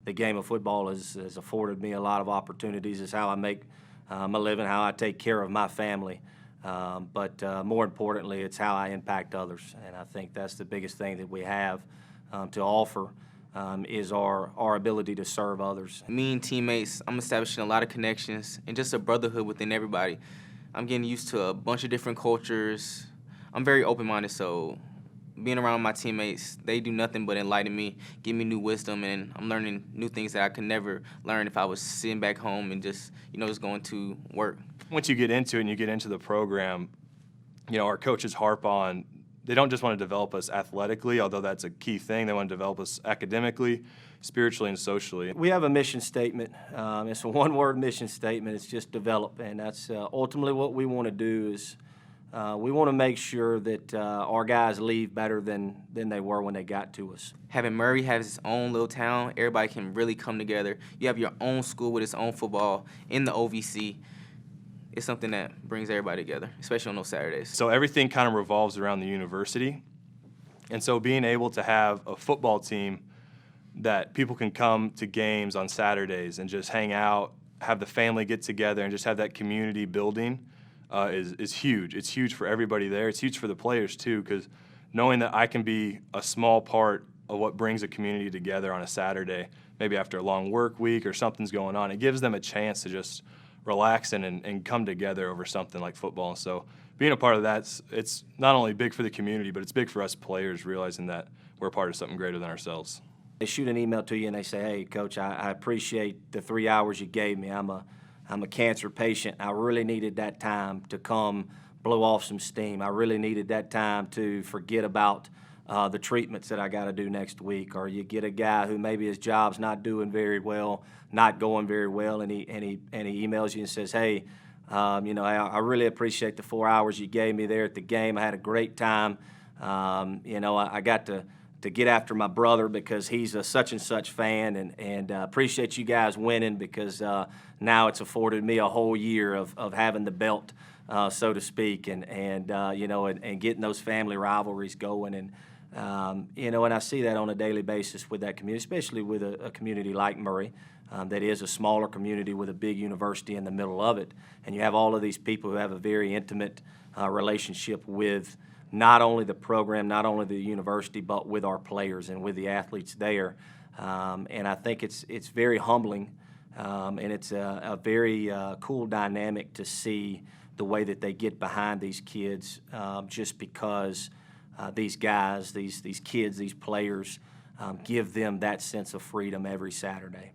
the game of football has afforded me a lot of opportunities. It's how I make my living, how I take care of my family. But more importantly, it's how I impact others. And I think that's the biggest thing that we have to offer is our ability to serve others. Me and teammates, I'm establishing a lot of connections and just a brotherhood within everybody. I'm getting used to a bunch of different cultures. I'm very open-minded, so being around my teammates, they do nothing but enlighten me, give me new wisdom, and I'm learning new things that I could never learn if I was sitting back home and just going to work. Once you get into it and you get into the program, our coaches harp on, they don't just want to develop us athletically, although that's a key thing. They want to develop us academically, spiritually, and socially. We have a mission statement. It's a one-word mission statement. It's just develop, and that's ultimately what we want to do is we want to make sure that our guys leave better than they were when they got to us. Having Murray have its own little town, everybody can really come together. You have your own school with its own football in the OVC. It's something that brings everybody together, especially on those Saturdays. So everything kind of revolves around the university. And so being able to have a football team that people can come to games on Saturdays and just hang out, have the family get together, and just have that community building is huge. It's huge for everybody there. It's huge for the players too, because knowing that I can be a small part of what brings a community together on a Saturday, maybe after a long work week or something's going on, it gives them a chance to just relax and come together over something like football. So being a part of that, it's not only big for the community, but it's big for us players, realizing that we're a part of something greater than ourselves. They shoot an email to you and they say, "Hey, Coach, I appreciate the 3 hours you gave me. I'm a cancer patient. I really needed that time to come blow off some steam. I really needed that time to forget about the treatments that I got to do next week." Or you get a guy who maybe his job's not doing very well, not going very well, and he emails you and says, "Hey, I really appreciate the 4 hours you gave me there at the game. I had a great time. I got to get after my brother because he's a such and such fan, and appreciate you guys winning because now it's afforded me a whole year of having the belt, so to speak, and getting those family rivalries going, and I see that on a daily basis with that community, especially with a community like Murray, that is a smaller community with a big university in the middle of it, and you have all of these people who have a very intimate relationship with not only the program, not only the university, but with our players and with the athletes there. And I think it's very humbling, and it's a very cool dynamic to see the way that they get behind these kids just because these guys, these kids, these players give them that sense of freedom every Saturday.